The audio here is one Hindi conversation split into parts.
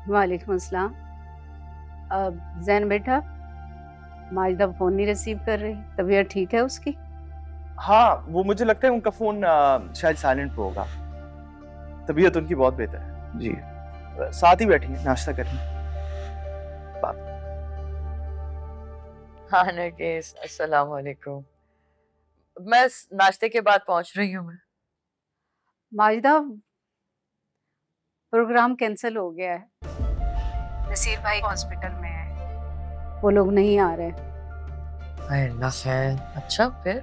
वालेकुम अस्सलाम। जैन बेटा, माजिदा फोन नहीं रिसीव कर रही, तबीयत ठीक है उसकी? हाँ, वो मुझे लगता है उनका फोन शायद साइलेंट पे होगा। तबीयत उनकी बहुत बेहतर है जी। साथ ही बैठी है, नाश्ता कर रही हैं। बात। हाँ नरगिस, अस्सलाम वालेकुम। मैं नाश्ते के बाद पहुंच रही हूँ। मैं माजिदा, प्रोग्राम कैंसिल हो गया है। नसीर भाई हॉस्पिटल में है, वो लोग नहीं आ रहे। अल्लाह खैर। अच्छा फिर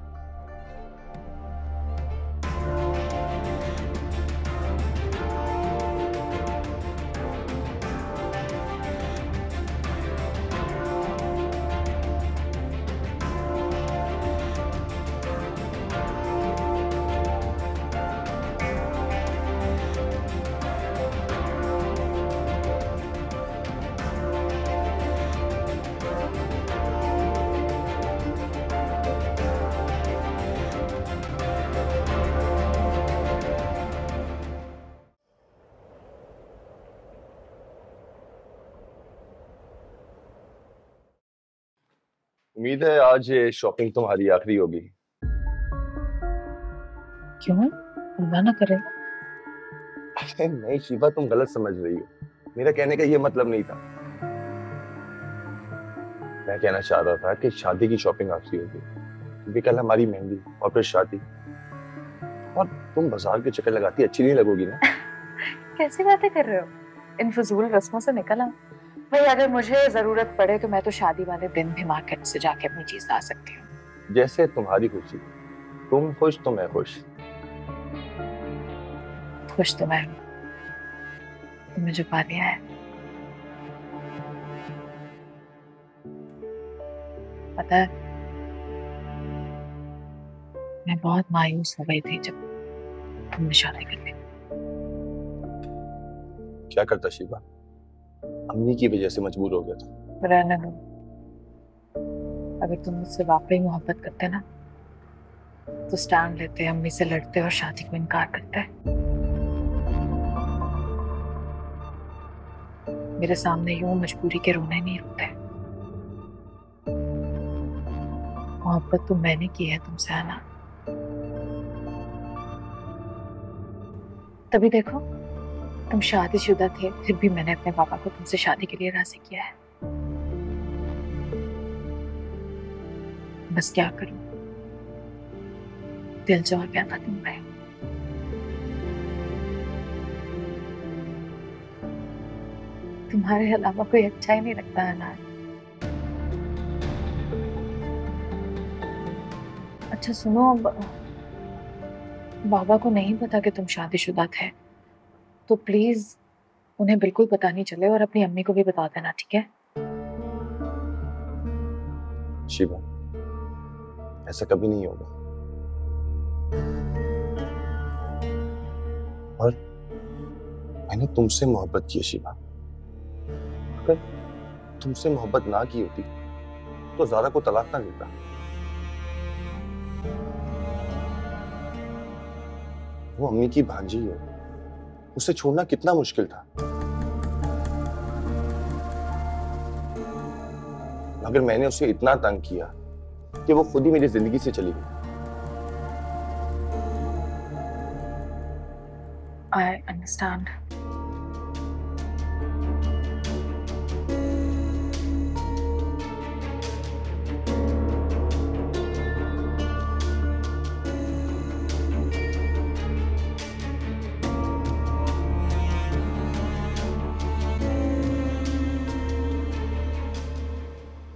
उम्मीद है आज ये शॉपिंग तुम्हारी आखिरी होगी। क्यों? अल्लाह ना करे। अरे नहीं शिवा, तुम गलत समझ रही हो। मेरा कहने का ये मतलब नहीं था। मैं कहना चाह रहा था कि शादी की शॉपिंग आखिरी होगी, क्योंकि कल हमारी मेहंदी और फिर शादी, और तुम बाजार के चक्कर लगाती अच्छी नहीं लगोगी ना। कैसी बातें कर रहे हो? इन फजूल रस्मों से निकल आओ। भाई अगर मुझे जरूरत पड़े तो मैं तो शादी वाले दिन भी मार्केट से जाके अपनी चीज ला सकती हूँ। जैसे तुम्हारी खुशी, तुम खुश तो मैं खुश। खुश तो मैं हूँ, तुमने जो पा लिया है। पता है, मैं बहुत मायूस हो गई थी जब तुमने शादी कर ली। क्या करता शिवा, अम्मी की वजह से मजबूर हो गया था। रहने दो। अगर तुम मुझसे वाकई मोहब्बत करते ना तो स्टैंड लेते, अम्मी से लड़ते और शादी को इनकार करते। मेरे सामने यूं मजबूरी के रोने नहीं रोते। मोहब्बत तो मैंने की है तुमसे, आना। तभी देखो, तुम शादीशुदा थे, फिर भी मैंने अपने पापा को तुमसे शादी के लिए राजी किया है। बस क्या करूं, दिल जो आ गया था तुम पे। तुम्हारे अलावा कोई अच्छा ही नहीं लगता है ना। अच्छा सुनो, अब बाबा को नहीं पता कि तुम शादीशुदा थे, तो प्लीज उन्हें बिल्कुल पता नहीं चले, और अपनी अम्मी को भी बता देना, ठीक है? शिवा, ऐसा कभी नहीं होगा। और मैंने तुमसे मोहब्बत की है शिवा। अगर तुमसे मोहब्बत ना की होती तो ज़ारा को तलाक ना देता। वो अम्मी की भांजी है, उसे छोड़ना कितना मुश्किल था। मगर मैंने उसे इतना तंग किया कि वो खुद ही मेरी जिंदगी से चली गई। I understand.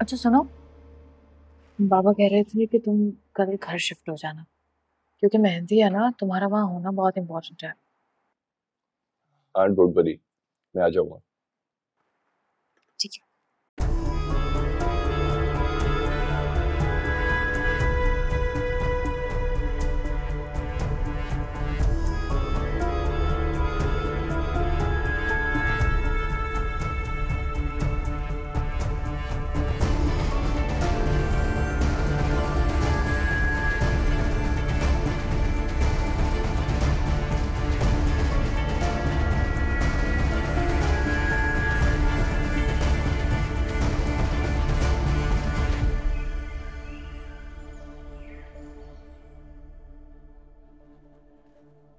अच्छा सुनो, बाबा कह रहे थे कि तुम कल घर शिफ्ट हो जाना, क्योंकि मेहंदी है ना, तुम्हारा वहां होना बहुत इम्पोर्टेंट है। डोंट वरी, मैं आ जाऊंगा। ठीक है।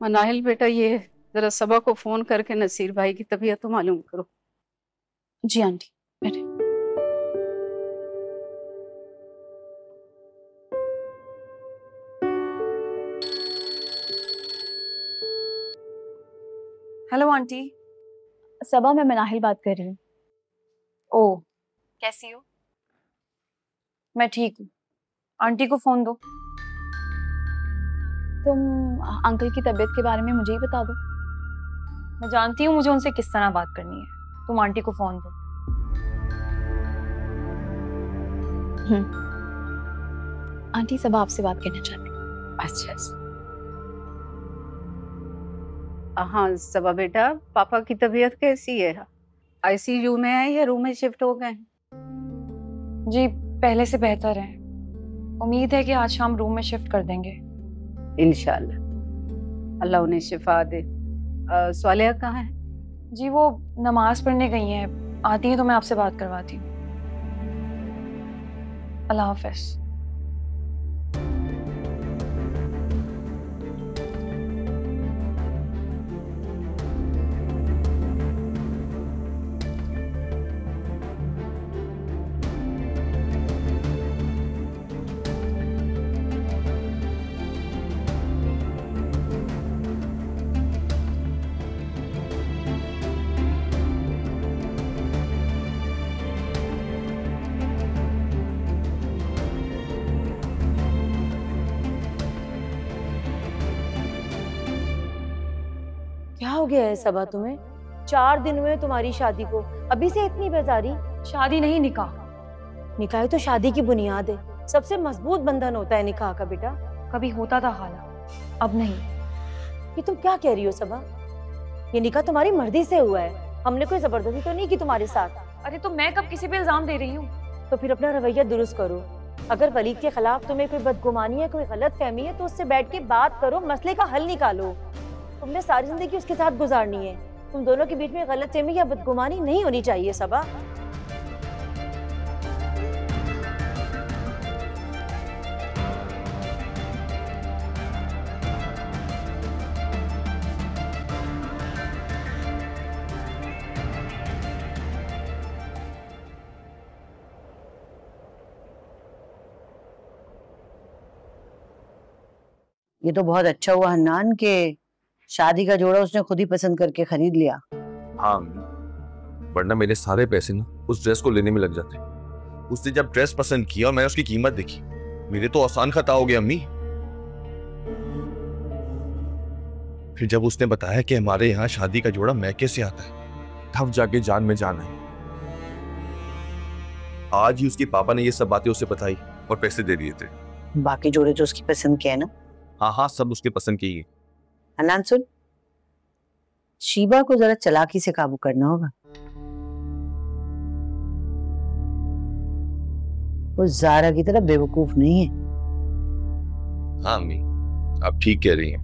मनाहिल बेटा, ये जरा सबा को फोन करके नसीर भाई की तबीयत तो मालूम करो। जी आंटी, बैठे। Hello aunty. सबा, मैं मनाहिल बात कर रही हूँ। ओ, कैसी हो? मैं ठीक हूँ। आंटी को फोन दो। तुम अंकल की तबीयत के बारे में मुझे ही बता दो। मैं जानती हूँ मुझे उनसे किस तरह बात करनी है। तुम आंटी को फोन दो। आंटी, सबा आपसे बात करना चाहती है। अच्छा। हाँ सबा बेटा, पापा की तबीयत कैसी है? आईसीयू में है या रूम में शिफ्ट हो गए? जी, पहले से बेहतर है। उम्मीद है कि आज शाम रूम में शिफ्ट कर देंगे। इंशाल्लाह, अल्लाह उन्हें शिफा दे। स्वालिया कहाँ है? जी, वो नमाज पढ़ने गई हैं। आती हैं तो मैं आपसे बात करवाती हूँ। अल्लाह हाफ़िज़। क्या हो गया है सबा तुम्हें? 4 दिन हुए तुम्हारी शादी को, अभी से इतनी बेजारी? शादी नहीं, निकाह। निकाह तो शादी की बुनियाद है, सबसे मजबूत बंधन होता है निकाह का बेटा। कभी होता था खाला, अब नहीं। ये तुम क्या कह रही हो सबा? ये निकाह तुम्हारी मर्जी से हुआ है, हमने कोई जबरदस्ती तो नहीं की तुम्हारे साथ। अरे तो मैं कब किसी पे इल्जाम दे रही हूँ? तो फिर अपना रवैया दुरुस्त करो। अगर वलीद के खिलाफ तुम्हें कोई बदगुमानी है, कोई गलत फहमी है, तो उससे बैठ के बात करो, मसले का हल निकालो। तुमने सारी जिंदगी उसके साथ गुजारनी है, तुम दोनों के बीच में गलतफहमी या बदगुमानी नहीं होनी चाहिए सबा। ये तो बहुत अच्छा हुआ हन्नान के शादी का जोड़ा उसने खुद ही पसंद करके खरीद लिया। हाँ, वरना मेरे सारे पैसे ना उस ड्रेस को लेने में लग जाते। उसने जब ड्रेस पसंद किया और मैंने उसकी कीमत देखी, मेरे तो आसान खता हो गया अम्मी। फिर जब उसने बताया कि हमारे यहाँ शादी का जोड़ा मैके से आता है, तब जाके जान में जान आई। आज ही उसके पापा ने ये सब बातें उसे बताई और पैसे दे दिए थे। बाकी जोड़े तो उसकी पसंद के है ना? हाँ हाँ, सब उसके पसंद के ही है। हन्नान सुन, शीबा को जरा चालाकी से काबू करना होगा। वो ज़ारा की तरह बेवकूफ नहीं है। हाँ अम्मी, आप ठीक कह रही हैं।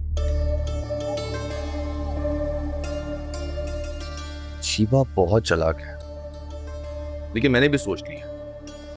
शीबा बहुत चालाक है, लेकिन मैंने भी सोच लिया